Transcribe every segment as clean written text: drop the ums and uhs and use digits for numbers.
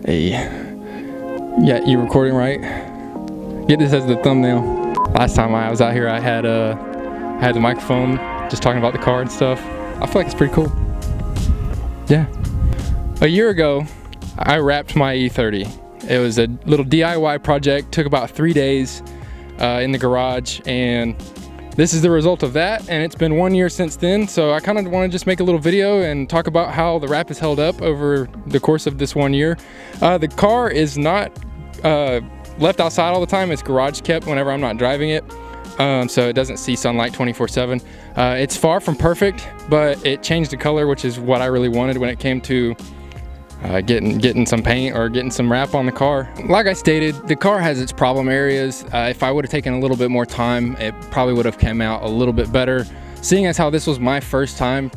Hey, yeah, you recording right? Get this as the thumbnail. Last time I was out here, I had the microphone, just talking about the car and stuff. I feel like it's pretty cool. Yeah. A year ago, I wrapped my E30. It was a little DIY project, took about 3 days in the garage, and this is the result of that. And it's been 1 year since then, so I kind of want to just make a little video and talk about how the wrap has held up over the course of this 1 year. The car is not left outside all the time. It's garage kept whenever I'm not driving it, so it doesn't see sunlight 24/7. It's far from perfect, but it changed the color, which is what I really wanted when it came to getting some paint or getting some wrap on the car. Like I stated, the car has its problem areas. If I would have taken a little bit more time, it probably would have come out a little bit better. Seeing as how this was my first time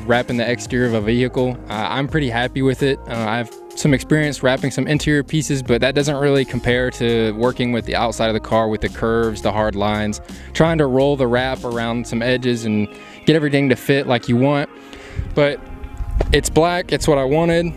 wrapping the exterior of a vehicle, I'm pretty happy with it. I have some experience wrapping some interior pieces, but that doesn't really compare to working with the outside of the car with the curves, the hard lines, trying to roll the wrap around some edges and get everything to fit like you want. But it's black, it's what I wanted.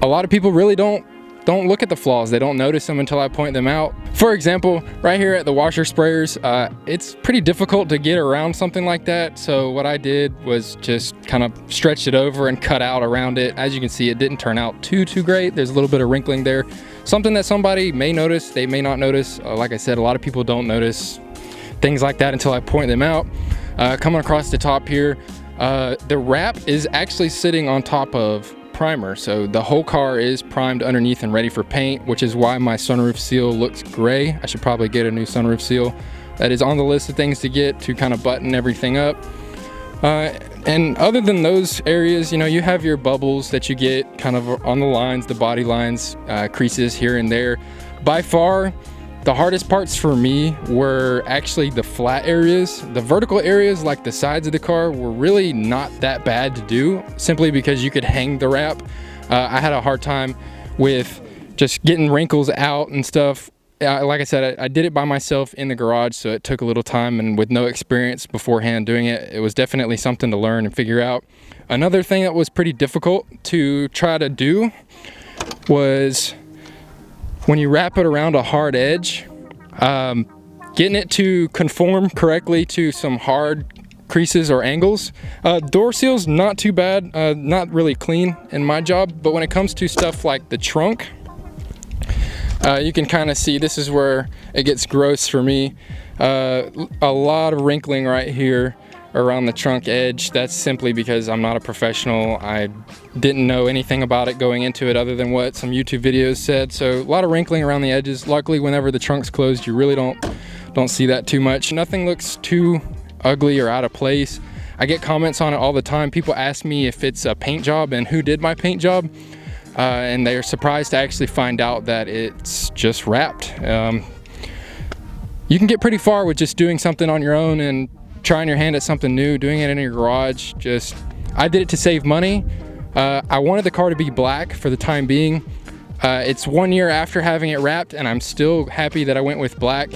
A lot of people really don't look at the flaws. They don't notice them until I point them out. For example, right here at the washer sprayers, it's pretty difficult to get around something like that. So what I did was just kind of stretched it over and cut out around it. As you can see, it didn't turn out too great. There's a little bit of wrinkling there. Something that somebody may notice, they may not notice. Like I said, a lot of people don't notice things like that until I point them out. Coming across the top here, the wrap is actually sitting on top of primer, so the whole car is primed underneath and ready for paint, which is why my sunroof seal looks gray. I should probably get a new sunroof seal. That is on the list of things to get to kind of button everything up. And other than those areas, you know, you have your bubbles that you get kind of on the lines, the body lines, creases here and there. By far, the hardest parts for me were actually the flat areas. The vertical areas, like the sides of the car, were really not that bad to do, simply because you could hang the wrap. I had a hard time with just getting wrinkles out and stuff. Like I said, I did it by myself in the garage, so it took a little time, and with no experience beforehand doing it, it was definitely something to learn and figure out. Another thing that was pretty difficult to try to do was when you wrap it around a hard edge, getting it to conform correctly to some hard creases or angles. Door seals, not too bad, not really clean in my job, but when it comes to stuff like the trunk, you can kind of see this is where it gets gross for me. A lot of wrinkling right here around the trunk edge. That's simply because I'm not a professional. I didn't know anything about it going into it other than what some YouTube videos said. So a lot of wrinkling around the edges. Luckily, whenever the trunk's closed, you really don't see that too much. Nothing looks too ugly or out of place. I get comments on it all the time. People ask me if it's a paint job and who did my paint job, and they're surprised to actually find out that it's just wrapped. You can get pretty far with just doing something on your own and trying your hand at something new, doing it in your garage. I did it to save money. I wanted the car to be black for the time being. It's 1 year after having it wrapped, and I'm still happy that I went with black.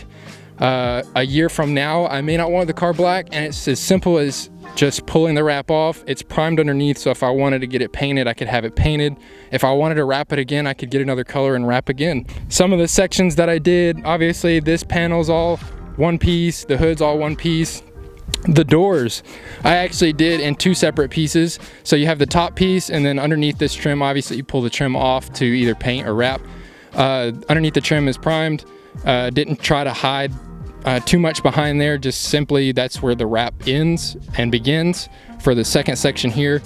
A year from now, I may not want the car black, and it's as simple as just pulling the wrap off. It's primed underneath, so if I wanted to get it painted, I could have it painted. If I wanted to wrap it again, I could get another color and wrap again. Some of the sections that I did, obviously this panel's all one piece, the hood's all one piece. The doors, I actually did in two separate pieces. So you have the top piece, and then underneath this trim, obviously you pull the trim off to either paint or wrap. Underneath the trim is primed. Didn't try to hide too much behind there, just simply that's where the wrap ends and begins for the second section here.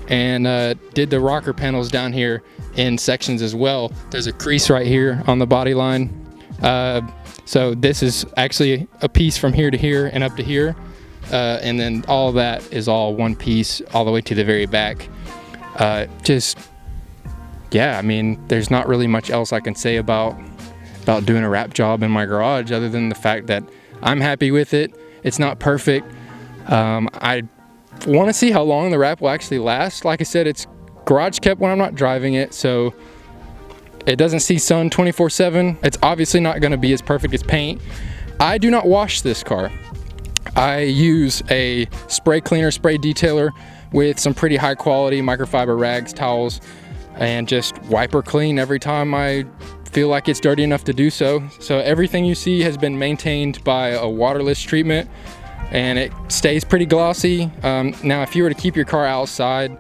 And did the rocker panels down here in sections as well. There's a crease right here on the body line. So this is actually a piece from here to here and up to here. And then all of that is all one piece all the way to the very back. Yeah, I mean, there's not really much else I can say about doing a wrap job in my garage other than the fact that I'm happy with it. It's not perfect. I want to see how long the wrap will actually last. Like I said, it's garage kept when I'm not driving it, so it doesn't see sun 24/7. It's obviously not going to be as perfect as paint. I do not wash this car. I use a spray cleaner, spray detailer with some pretty high quality microfiber rags, towels. and just wiper clean every time I feel like it's dirty enough to do so. So everything you see has been maintained by a waterless treatment, and it stays pretty glossy. Now if you were to keep your car outside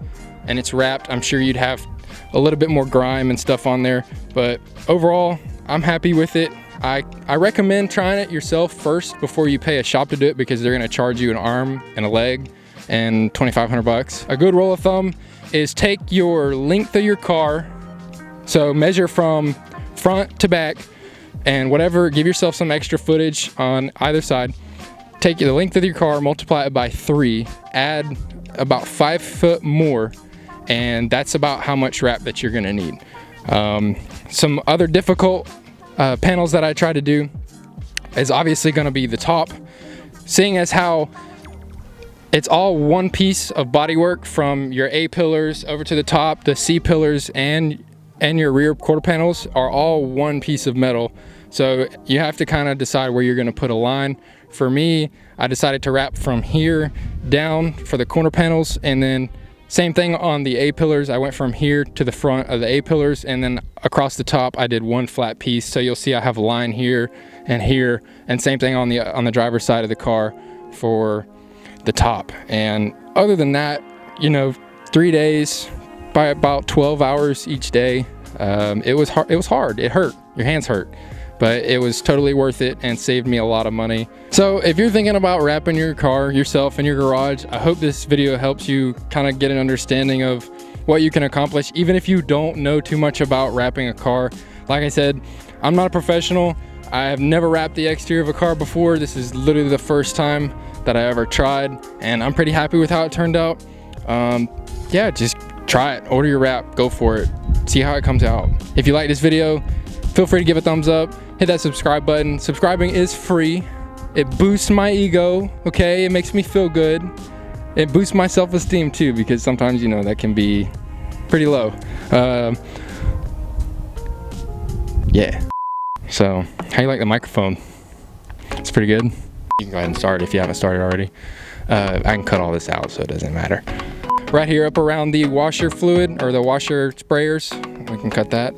and it's wrapped, I'm sure you'd have a little bit more grime and stuff on there, but overall I'm happy with it. I recommend trying it yourself first before you pay a shop to do it, because they're going to charge you an arm and a leg and 2,500 bucks. A good rule of thumb is take your length of your car, so measure from front to back, and whatever, give yourself some extra footage on either side. Take the length of your car, multiply it by 3, add about 5 foot more, and that's about how much wrap that you're gonna need. Some other difficult panels that I try to do is obviously gonna be the top, seeing as how it's all one piece of bodywork from your A pillars over to the top. The C pillars and your rear quarter panels are all one piece of metal. So you have to kind of decide where you're gonna put a line. For me, I decided to wrap from here down for the corner panels, and then same thing on the A pillars. I went from here to the front of the A pillars, and then across the top I did one flat piece. So you'll see I have a line here, and same thing on the driver's side of the car for the top. And other than that, you know, 3 days by about 12 hours each day. It was hard. It hurt. Your hands hurt, but it was totally worth it and saved me a lot of money. So if you're thinking about wrapping your car yourself in your garage, I hope this video helps you kind of get an understanding of what you can accomplish, even if you don't know too much about wrapping a car. Like I said, I'm not a professional. I have never wrapped the exterior of a car before. This is literally the first time that I ever tried, and I'm pretty happy with how it turned out. Yeah, just try it, order your wrap, go for it, see how it comes out. If you like this video, feel free to give a thumbs up, hit that subscribe button. Subscribing is free. It boosts my ego, okay? It makes me feel good. It boosts my self-esteem too, because sometimes, you know, that can be pretty low. Yeah. So, how you like the microphone? It's pretty good. You can go ahead and start if you haven't started already. I can cut all this out so it doesn't matter. Right here up around the washer fluid, or the washer sprayers, we can cut that.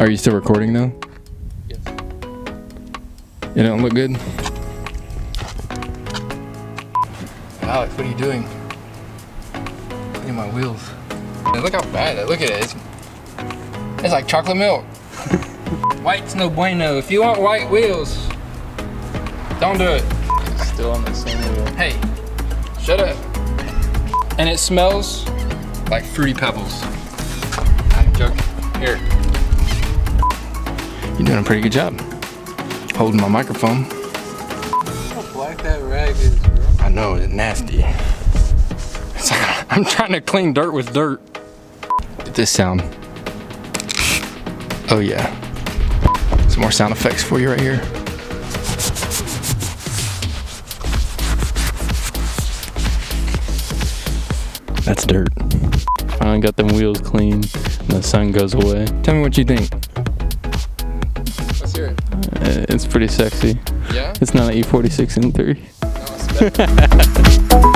Are you still recording though? Yes. You don't look good? Alex, what are you doing? Look at my wheels. Look how bad, look at it. It's like chocolate milk. White's no bueno. If you want white wheels, don't do it. It's still on the same wheel. Hey, shut up. And it smells like Fruity Pebbles. I'm joking. Here. You're doing a pretty good job holding my microphone. How black that rag is, bro. I know, it's nasty. It's like I'm trying to clean dirt with dirt. Get this sound. Oh yeah. Some more sound effects for you right here. That's dirt. Finally got them wheels clean and the sun goes away. Tell me what you think. Let's hear it. It's pretty sexy. Yeah? It's not an E46 M3. No, it's better.